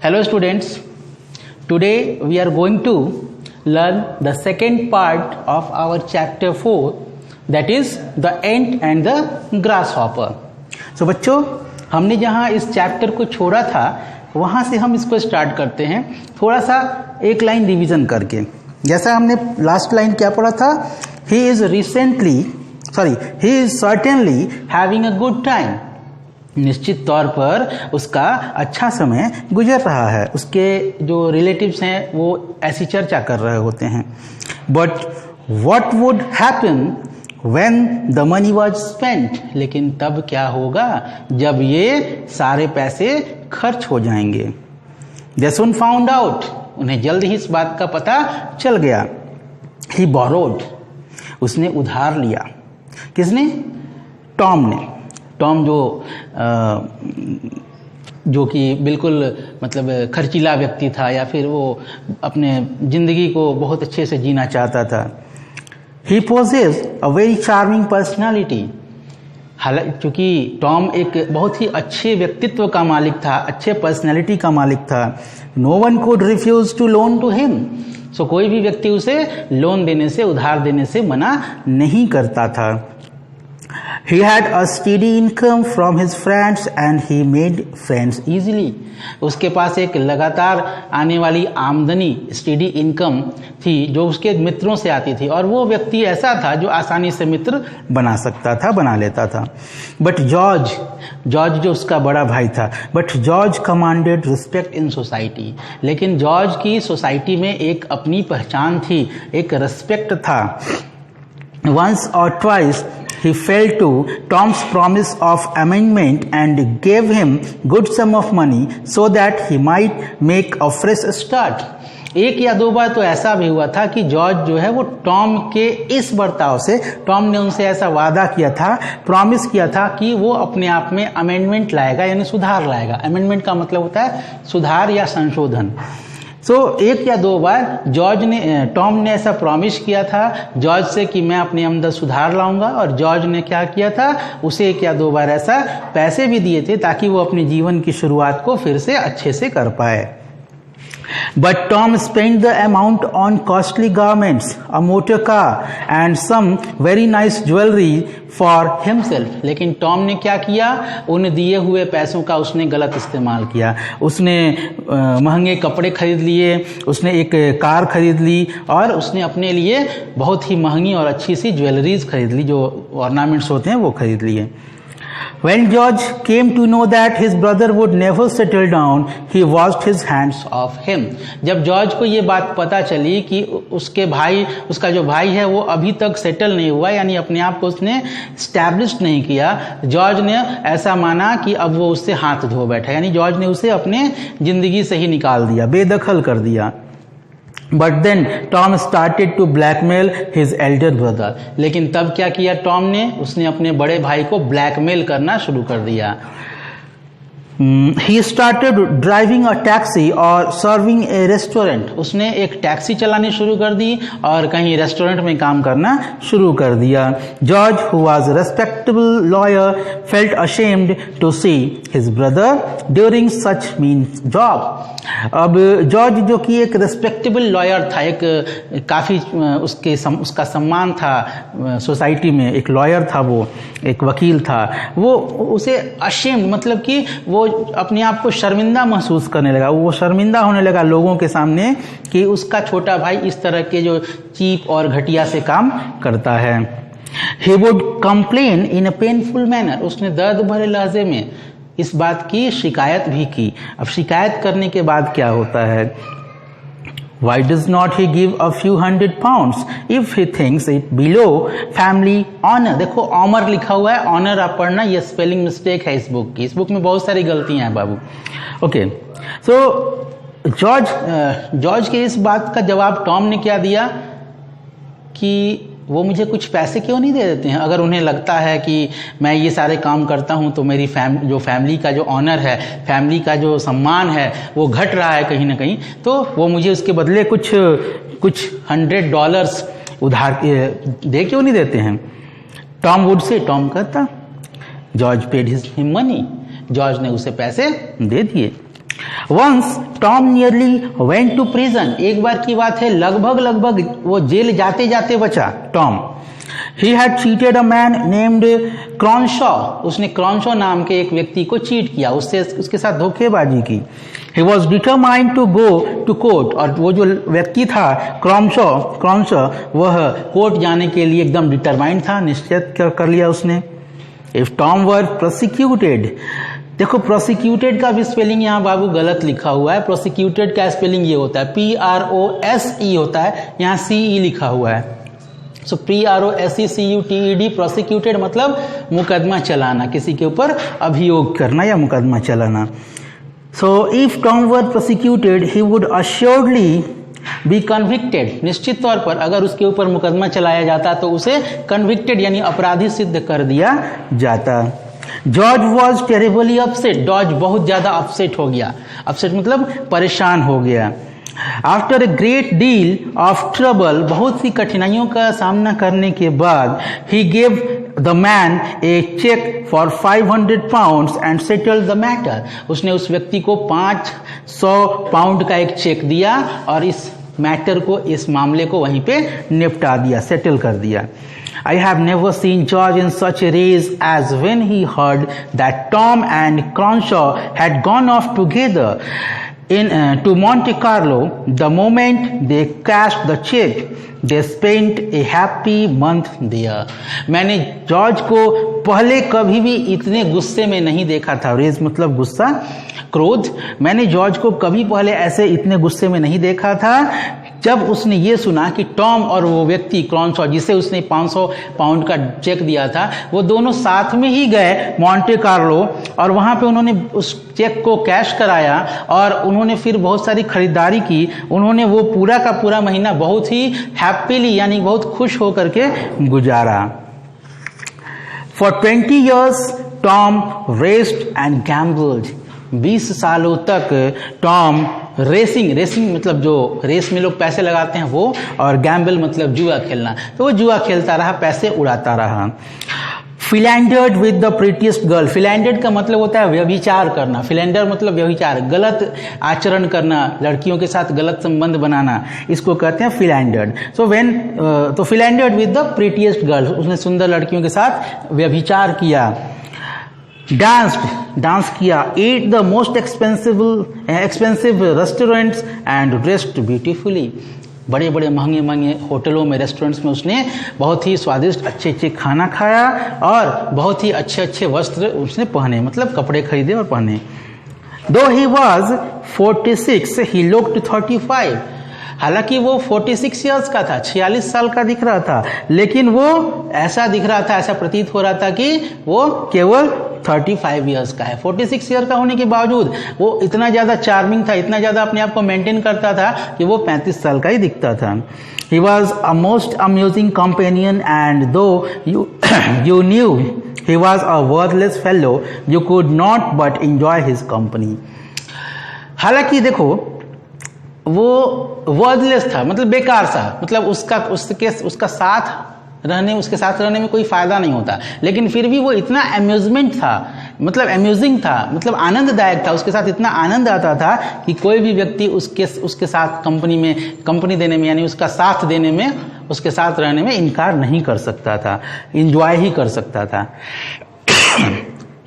Hello students, today we are going to learn the second part of our chapter 4, that is the ant and the grasshopper. So बच्चों, हमने जहाँ इस chapter को छोड़ा था वहाँ से हम इसको स्टार्ट करते हैं, थोड़ा सा एक लाइन रिवीजन करके। जैसा हमने लास्ट लाइन क्या पढ़ा था, he is certainly having a good time. निश्चित तौर पर उसका अच्छा समय गुजर रहा है, उसके जो रिलेटिव्स हैं वो ऐसी चर्चा कर रहे होते हैं। But what would happen when the money was spent? लेकिन तब क्या होगा जब ये सारे पैसे खर्च हो जाएंगे। They soon found out, उन्हें जल्द ही इस बात का पता चल गया। He borrowed, उसने उधार लिया। किसने? टॉम ने। टॉम जो कि बिल्कुल मतलब खर्चीला व्यक्ति था, या फिर वो अपने जिंदगी को बहुत अच्छे से जीना चाहता था। He possessed a very charming personality. हालांकि चूंकि टॉम एक बहुत ही अच्छे व्यक्तित्व का मालिक था, अच्छे पर्सनैलिटी का मालिक था, no one could refuse to loan to him. सो कोई भी व्यक्ति उसे लोन देने से, उधार देने से मना नहीं करता था। He had a steady income from his friends and he made friends easily. उसके पास एक लगातार आने वाली आमदनी, स्टेडी इनकम थी जो उसके मित्रों से आती थी, और वो व्यक्ति ऐसा था जो आसानी से मित्र बना सकता था, बना लेता था। बट जॉर्ज जो उसका बड़ा भाई था, but George commanded respect in society. लेकिन जॉर्ज की सोसाइटी में एक अपनी पहचान थी, एक रिस्पेक्ट था। Once or twice he fell to Tom's promise of amendment and gave him good sum of money so that he might make a fresh start. एक या दो बार तो ऐसा भी हुआ था कि जॉर्ज जो है वो टॉम के इस बर्ताव से, टॉम ने उनसे ऐसा वादा किया था, प्रॉमिस किया था कि वो अपने आप में अमेंडमेंट लाएगा, यानी सुधार लाएगा। अमेंडमेंट का मतलब होता है सुधार या संशोधन। एक या दो बार टॉम ने ऐसा प्रॉमिस किया था जॉर्ज से कि मैं अपने अंदर सुधार लाऊंगा, और जॉर्ज ने क्या किया था, उसे एक या दो बार ऐसा पैसे भी दिए थे ताकि वो अपने जीवन की शुरुआत को फिर से अच्छे से कर पाए। But Tom spent the amount on costly garments, a motor car and some very nice jewelry for himself. लेकिन टॉम ने क्या किया, उन दिए हुए पैसों का उसने गलत इस्तेमाल किया। उसने महंगे कपड़े खरीद लिए, उसने एक कार खरीद ली, और उसने अपने लिए बहुत ही महंगी और अच्छी सी ज्वेलरीज खरीद ली, जो ऑर्नामेंट्स होते हैं वो खरीद लिए। When George came to know that his brother would never settle down, he washed his hands of him. जब जॉर्ज को ये बात पता चली कि उसका जो भाई है वो अभी तक सेटल नहीं हुआ, यानी अपने आप को उसने स्टैब्लिश नहीं किया, जॉर्ज ने ऐसा माना कि अब वो उससे हाथ धो बैठा, यानी जॉर्ज ने उसे अपने जिंदगी से ही निकाल दिया, बेदखल कर दिया। But then Tom started to blackmail his elder brother. लेकिन तब क्या किया टॉम ने, उसने अपने बड़े भाई को ब्लैकमेल करना शुरू कर दिया। He started driving a taxi or serving a restaurant. उसने एक टैक्सी चलानी शुरू कर दी और कहीं रेस्टोरेंट में काम करना शुरू कर दिया। George, who was a respectable lawyer, felt ashamed to see his brother during such mean job. अब जॉर्ज जो कि एक रेस्पेक्टेबल लॉयर था, एक काफ़ी उसका सम्मान था सोसाइटी में, एक लॉयर था, वो एक वकील था, वो उसे अशेम्ड मतलब कि वो अपने आप को शर्मिंदा महसूस करने लगा, वो शर्मिंदा होने लगा लोगों के सामने कि उसका छोटा भाई इस तरह के जो चीप और घटिया से काम करता है। He would complain in a painful manner. उसने दर्द भरे लहजे में इस बात की शिकायत भी की। अब शिकायत करने के बाद क्या होता है, Why does not he give a few £100 if he thinks it below family honor? देखो ऑनर लिखा हुआ है, ऑनर आप पढ़ना, ये स्पेलिंग मिस्टेक है इस बुक की, इस बुक में बहुत सारी गलतियां हैं बाबू। ओके, सो जॉर्ज के इस बात का जवाब टॉम ने क्या दिया कि वो मुझे कुछ पैसे क्यों नहीं दे देते हैं। अगर उन्हें लगता है कि मैं ये सारे काम करता हूँ तो मेरी फैमिली का जो ऑनर है, फैमिली का जो सम्मान है वो घट रहा है कहीं ना कहीं, तो वो मुझे उसके बदले कुछ $100 उधार दे क्यों नहीं देते हैं। टॉम वुड से, टॉम कहता, George paid him money, George ने उसे पैसे दे दिए। Once Tom nearly went to prison, एक बार की बात है लगभग वो जेल जाते जाते बचा Tom. He had cheated a man named क्रॉनशॉ, उसने क्रॉनशॉ नाम के एक व्यक्ति को चीट किया, उसके साथ धोखेबाजी की। He was determined to go to court, और वो जो व्यक्ति था क्रॉनशॉ वह कोर्ट जाने के लिए एकदम डिटरमाइंड था, निश्चित कर लिया उसने। If Tom were prosecuted, देखो प्रोसिक्यूटेड का भी स्पेलिंग यहाँ बाबू गलत लिखा हुआ है। प्रोसिक्यूटेड का स्पेलिंग ये होता है PROSE होता है, यहाँ CE लिखा हुआ है। सो PROSECUTED, प्रोसिक्यूटेड मतलब मुकदमा चलाना, किसी के ऊपर अभियोग करना या मुकदमा चलाना। So if Tom were prosecuted he would assuredly be convicted, निश्चित तौर पर अगर उसके ऊपर मुकदमा चलाया जाता तो उसे कन्विक्टेड यानी अपराधी सिद्ध कर दिया जाता। George was terribly upset, George बहुत ज्यादा अपसेट हो गया, अपसेट मतलब परेशान हो गया। After a great deal of trouble, बहुत सी कठिनाइयों का सामना करने के बाद, he gave the man a cheque for 500 pounds and settled the matter, उसने उस व्यक्ति को 500 पाउंड का एक चेक दिया और इस मैटर को, इस मामले को वहीं पे निपटा दिया, सेटल कर दिया। I have never seen George in such a rage as when he heard that Tom and Cronshaw had gone off together to Monte Carlo. The moment they cashed the check, they spent a happy month there. मैंने George को पहले कभी भी इतने गुस्से में नहीं देखा था। रेज मतलब गुस्सा, क्रोध। मैंने जॉर्ज को कभी पहले ऐसे इतने गुस्से में नहीं देखा था जब उसने ये सुना कि टॉम और वो व्यक्ति क्रॉनशॉ, जिसे उसने 500 पाउंड का चेक दिया था, वो दोनों साथ में ही गए मॉन्टे कार्लो और वहाँ पे उन्होंने उस चेक को कैश कराया और उन्होंने फिर बहुत सारी खरीदारी की। उन्होंने वो पूरा का पूरा महीना बहुत ही हैप्पीली यानी बहुत खुश होकर के गुजारा। For 20 years Tom raised and gambled, 20 सालों तक टॉम रेसिंग मतलब जो रेस में लोग पैसे लगाते हैं वो, और गैम्बल मतलब जुआ खेलना, तो वो जुआ खेलता रहा, पैसे उड़ाता रहा। फिलैंडर्ड विद द प्रीटीएस्ट गर्ल, फिलैंडर्ड का मतलब होता है व्यभिचार करना, फिलैंडर मतलब व्यभिचार, गलत आचरण करना, लड़कियों के साथ गलत संबंध बनाना, इसको कहते हैं फिलैंडर्ड। तो फिलैंडर्ड विद द प्रीटीएस्ट गर्ल, उसने सुंदर लड़कियों के साथ व्यभिचार किया। डांस किया। ate the most expensive restaurants and dressed beautifully, बड़े बड़े महंगे होटलों में, रेस्टोरेंट्स में उसने बहुत ही स्वादिष्ट अच्छे खाना खाया और बहुत ही अच्छे वस्त्र उसने पहने, मतलब कपड़े खरीदे और पहने। Though he was 46, he looked 35, हालांकि वो 46 ईयर्स का था, 46 साल का दिख रहा था, लेकिन वो ऐसा दिख रहा था, ऐसा प्रतीत हो रहा था कि वो केवल 35 ईयर्स का है। 46 ईयर का होने के बावजूद वो इतना ज़्यादा चार्मिंग था, इतना ज़्यादा अपने आप को मेंटेन करता था कि वो 35 साल का ही दिखता था। He was a most amusing companion and though you knew he was a worthless fellow, you could not but enjoy his company. हालांकि देखो वो वर्डलेस था, मतलब बेकार सा, मतलब उसके साथ रहने में कोई फायदा नहीं होता, लेकिन फिर भी वो इतना अम्यूजमेंट था, मतलब अम्यूजिंग था, मतलब आनंददायक था, उसके साथ इतना आनंद आता था कि कोई भी व्यक्ति उसके साथ कंपनी देने में यानी उसका साथ देने में, उसके साथ रहने में इनकार नहीं कर सकता था, इंजॉय ही कर सकता था।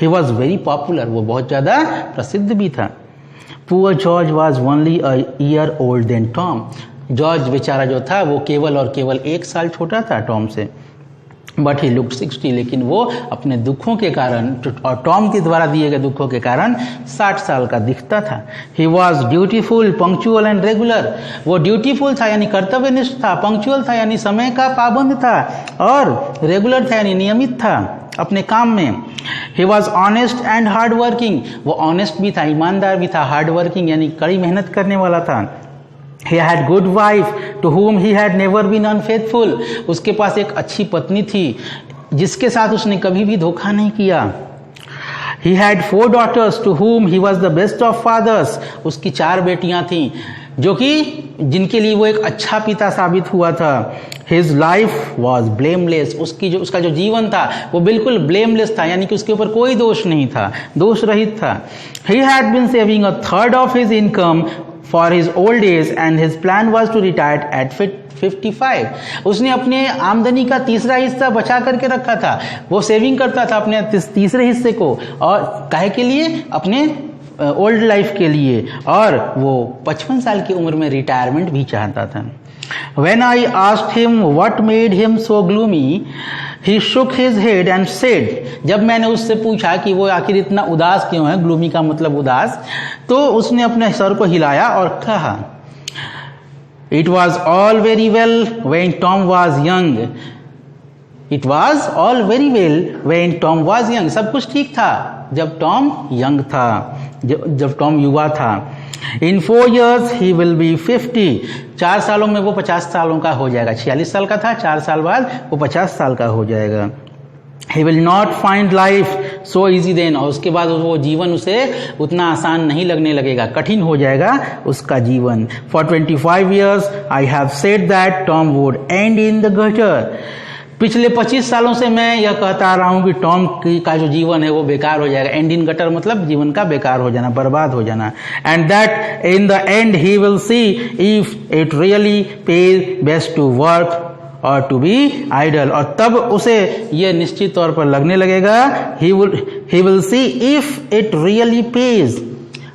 ही वॉज वेरी पॉपुलर, वो बहुत ज्यादा प्रसिद्ध भी था। Poor George was only a year old than Tom. George बेचारा जो था वो केवल और केवल 1 साल छोटा था टॉम से। बट ही लुक्ड 60, लेकिन वो अपने दुखों के कारण और टॉम के द्वारा दिए गए दुखों के कारण 60 साल का दिखता था। He was dutiful, punctual and regular, वो ड्यूटीफुल था यानी कर्तव्यनिष्ठ था, पंक्चुअल था यानी समय का पाबंद था, और रेगुलर था यानी नियमित था अपने काम में। He was honest and hard working, वो ऑनेस्ट भी था, ईमानदार भी था, हार्ड वर्किंग यानी कड़ी मेहनत करने वाला था। He had good wife to whom he had never been unfaithful, उसके पास एक अच्छी पत्नी थी जिसके साथ उसने कभी भी धोखा नहीं किया। He had 4 daughters to whom he was the best of fathers. उसकी 4 बेटियां थीं जो कि जिनके लिए वो एक अच्छा पिता साबित हुआ था. His life was blameless. उसका जो जीवन था वो बिल्कुल blameless था, यानी कि उसके ऊपर कोई दोष नहीं था, दोष रहित था. He had been saving a third of his income for his old age and his plan was to retire at 55. उसने अपने आमदनी का तीसरा हिस्सा बचा करके रखा था. वो सेविंग करता था अपने तीसरे हिस्से को, और काहे के लिए? अपने ओल्ड लाइफ के लिए, और वो 55 साल की उम्र में रिटायरमेंट भी चाहता था. When I asked him what made him so gloomy, he shook his head and said, जब मैंने उससे पूछा कि वो आखिर इतना उदास क्यों है, ग्लूमी का मतलब उदास, तो उसने अपने सर को हिलाया और कहा, It was all very well when Tom was young. It was all very well when Tom was young. सब कुछ ठीक था जब टॉम यंग था, जब टॉम युवा था. In 4 years he will be 50. 4 सालों में वो 50 सालों का हो जाएगा. 46 साल का था, 4 साल बाद वो 50 साल का हो जाएगा. He will not find life so easy then. और उसके बाद वो जीवन उसे उतना आसान नहीं लगने लगेगा, कठिन हो जाएगा उसका जीवन. For 25 years I have said that Tom would end in the gutter. पिछले 25 सालों से मैं यह कहता आ रहा हूं कि टॉम का जो जीवन है वो बेकार हो जाएगा. एंड इन गटर मतलब जीवन का बेकार हो जाना, बर्बाद हो जाना. And that in the end he will see if it really pays best to work or to be idle. और तब उसे यह निश्चित तौर पर लगने लगेगा, he will see if it really pays.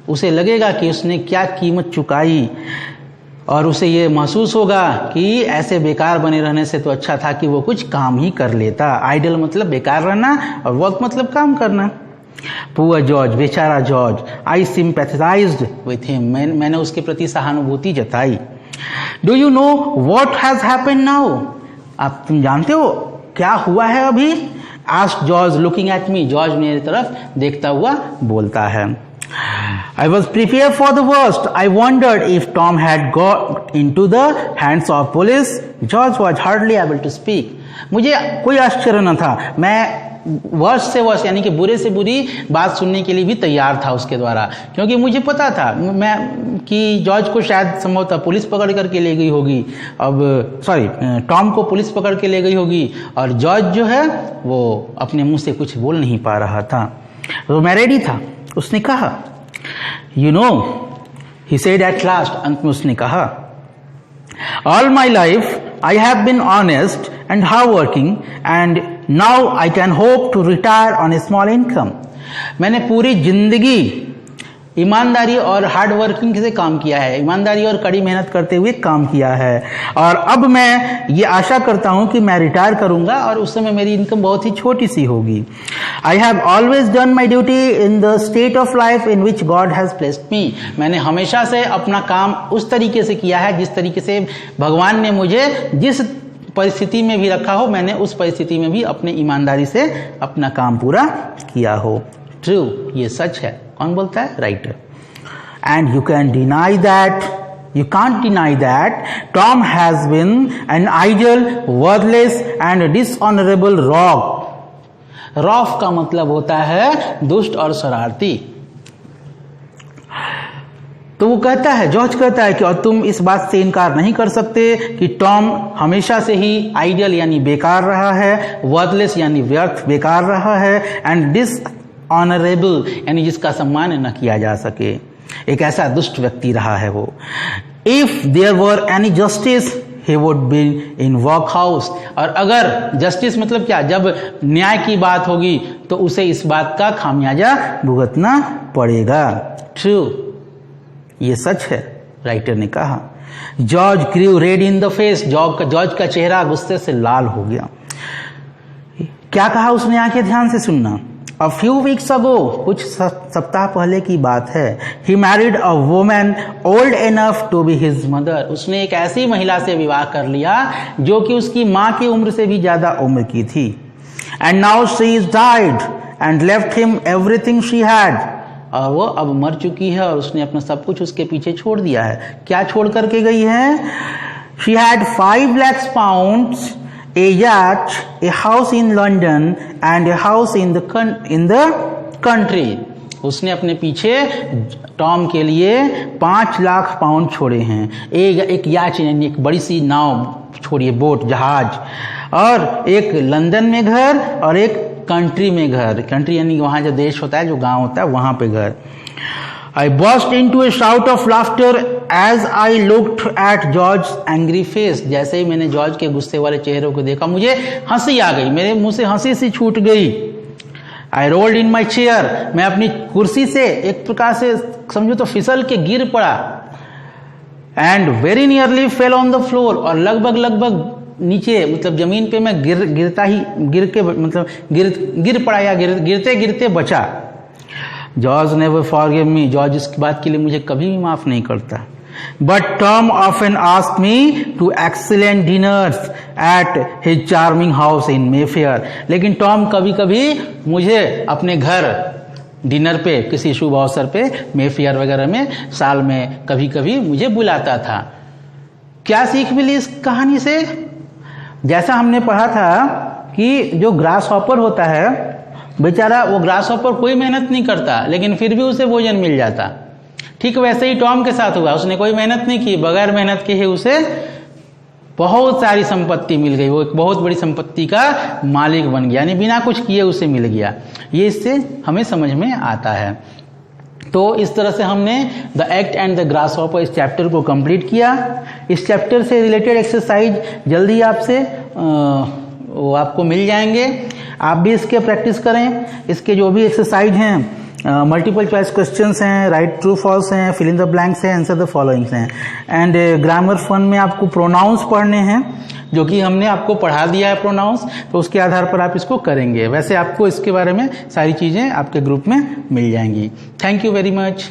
उसे लगेगा कि उसने क्या कीमत चुकाई, और उसे ये महसूस होगा कि ऐसे बेकार बने रहने से तो अच्छा था कि वो कुछ काम ही कर लेता. आइडल मतलब बेकार रहना, और वर्क मतलब काम करना. पुअर जॉर्ज, बेचारा George. I sympathized with him. मैंने उसके प्रति सहानुभूति जताई. Do you know what has happened now? तुम जानते हो क्या हुआ है अभी? Asked George looking at me. George मेरी तरफ देखता हुआ बोलता है. I was prepared for the worst. I wondered if Tom had got into the hands of police. George was hardly able to speak. मुझे कोई आश्चर्य न था. मैं वर्ष से वर्ष यानी कि बुरे से बुरी बात सुनने के लिए भी तैयार था उसके द्वारा, क्योंकि मुझे पता था कि जॉर्ज को शायद संभवतः पुलिस पकड़ करके ले गई होगी. टॉम को पुलिस पकड़ के ले गई होगी, और जॉर्ज जो है वो अपने मुंह से कुछ बोल नहीं पा रहा था. तो मैं रेडी था. उसने कहा, You know, he said at last, अंत में उसने कहा, All my life I have been honest and hardworking and now I can hope to retire on a small income. मैंने पूरी जिंदगी ईमानदारी और हार्ड वर्किंग से काम किया है, ईमानदारी और कड़ी मेहनत करते हुए काम किया है, और अब मैं ये आशा करता हूं कि मैं रिटायर करूंगा और उस समय मेरी इनकम बहुत ही छोटी सी होगी. I have always done my duty in the state of life in which God has placed me. मैंने हमेशा से अपना काम उस तरीके से किया है जिस तरीके से भगवान ने मुझे जिस परिस्थिति में भी रखा हो, मैंने उस परिस्थिति में भी अपने ईमानदारी से अपना काम पूरा किया हो. ट्रू, ये सच है. कौन बोलता है? Writer. And you can deny that, you can't deny that Tom has been an idle, worthless and dishonourable rough. Rough का मतलब होता है दुष्ट और शरारती. तो वो कहता है, जॉर्ज कहता है कि और तुम इस बात से इनकार नहीं कर सकते कि टॉम हमेशा से ही आइडियल यानी बेकार रहा है, वर्थलेस यानी व्यर्थ बेकार रहा है, एंड डिसऑनरेबल यानी जिसका सम्मान न किया जा सके, एक ऐसा दुष्ट व्यक्ति रहा है वो. If there were any justice he would be in workhouse. और अगर जस्टिस मतलब क्या, जब न्याय की बात होगी तो उसे इस बात का खामियाजा भुगतना पड़ेगा. ट्रू, ये सच है, राइटर ने कहा. George grew red in the face. George का चेहरा गुस्से से लाल हो गया. क्या कहा उसने, आके ध्यान से सुनना. A few weeks ago, कुछ सप्ताह पहले की बात है, he married a woman old enough to be his mother. उसने एक ऐसी महिला से विवाह कर लिया जो कि उसकी माँ की उम्र से भी ज्यादा उम्र की थी. And now she is died and left him everything she had. और वो अब मर चुकी है और उसने अपना सब कुछ उसके पीछे छोड़ दिया है. क्या छोड़ करके गई है? She had 5 lakhs pounds, a yacht, a house in London and a house in the country. उसने अपने पीछे टॉम के लिए 5 लाख पाउंड छोड़े हैं। एक याच यानी एक बड़ी सी नाव छोड़िए, बोट, जहाज, और एक लंदन में घर और एक कंट्री में घर। कंट्री यानी वहाँ जो देश होता है, जो गांव होता है, वहाँ पे घर। I burst into a shout of laughter as I looked at George's angry face. जैसे ही मैंने जॉर्ज के गुस्से वाले चेहरे को देखा, मुझे हंसी आ गई, मेरे मुंह से हंसी सी छूट गई। I rolled in my chair. मैं अपनी कुर्सी से एक प्रकार से समझो तो फिसल के गिर पड़ा। And very nearly fell on the floor. और लगभग नीचे मतलब जमीन पे मैं गिर पड़ा या गिरते गिरते बचा। George never forgive me. George इस बात के लिए मुझे कभी भी माफ नहीं करता। But Tom often asked me to excellent dinners at his charming house in Mayfair. लेकिन टॉम कभी कभी मुझे अपने घर डिनर पे, किसी शुभ अवसर पे, मेफेयर वगैरह में साल में कभी कभी मुझे बुलाता था। क्या सीख मिली इस कहानी से? जैसा हमने पढ़ा था कि जो ग्रास हॉपर होता है बेचारा, वो ग्रास हॉपर कोई मेहनत नहीं करता लेकिन फिर भी उसे भोजन मिल जाता। ठीक वैसे ही टॉम के साथ हुआ। उसने कोई मेहनत नहीं की, बगैर मेहनत के ही उसे बहुत सारी संपत्ति मिल गई। वो एक बहुत बड़ी संपत्ति का मालिक बन गया, यानी बिना कुछ किए उसे मिल गया। ये इससे हमें समझ में आता है। तो इस तरह से हमने the act and the grass hopper इस चैप्टर को कंप्लीट किया। इस चैप्टर से रिलेटेड एक्सरसाइज जल्दी आपसे वो आपको मिल जाएंगे। आप भी इसके प्रैक्टिस करें। इसके जो भी एक्सरसाइज हैं, मल्टीपल चॉइस क्वेश्चंस हैं, राइट ट्रू फॉल्स हैं, फिल इन द ब्लैंक्स हैं, आंसर द फॉलोइंग्स हैं। एंड ग्रामर फन में आपको प्रोनाउंस पढ़ने हैं, जो कि हमने आपको पढ़ा दिया है प्रोनाउंस, तो उसके आधार पर आप इसको करेंगे। वैसे आपको इसके बारे में सारी चीज़ें आपके ग्रुप में मिल जाएंगी। Thank you very much.